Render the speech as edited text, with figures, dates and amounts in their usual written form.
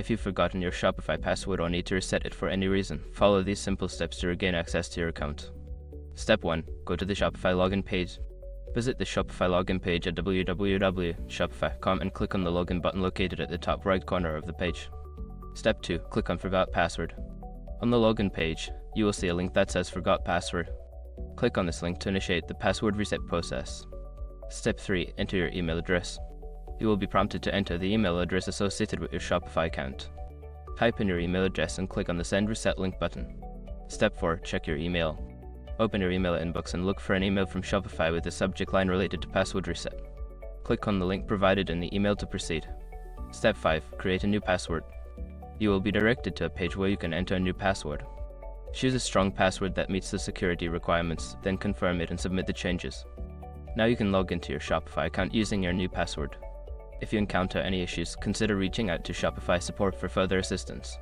If you've forgotten your Shopify password or need to reset it for any reason, follow these simple steps to regain access to your account. Step 1. Go to the Shopify login page. Visit the Shopify login page at www.shopify.com and click on the login button located at the top right corner of the page. Step 2. Click on Forgot Password. On the login page, you will see a link that says Forgot Password. Click on this link to initiate the password reset process. Step 3. Enter your email address. You will be prompted to enter the email address associated with your Shopify account. Type in your email address and click on the Send Reset Link button. Step 4. Check your email. Open your email inbox and look for an email from Shopify with the subject line related to password reset. Click on the link provided in the email to proceed. Step 5. Create a new password. You will be directed to a page where you can enter a new password. Choose a strong password that meets the security requirements, then confirm it and submit the changes. Now you can log into your Shopify account using your new password. If you encounter any issues, consider reaching out to Shopify support for further assistance.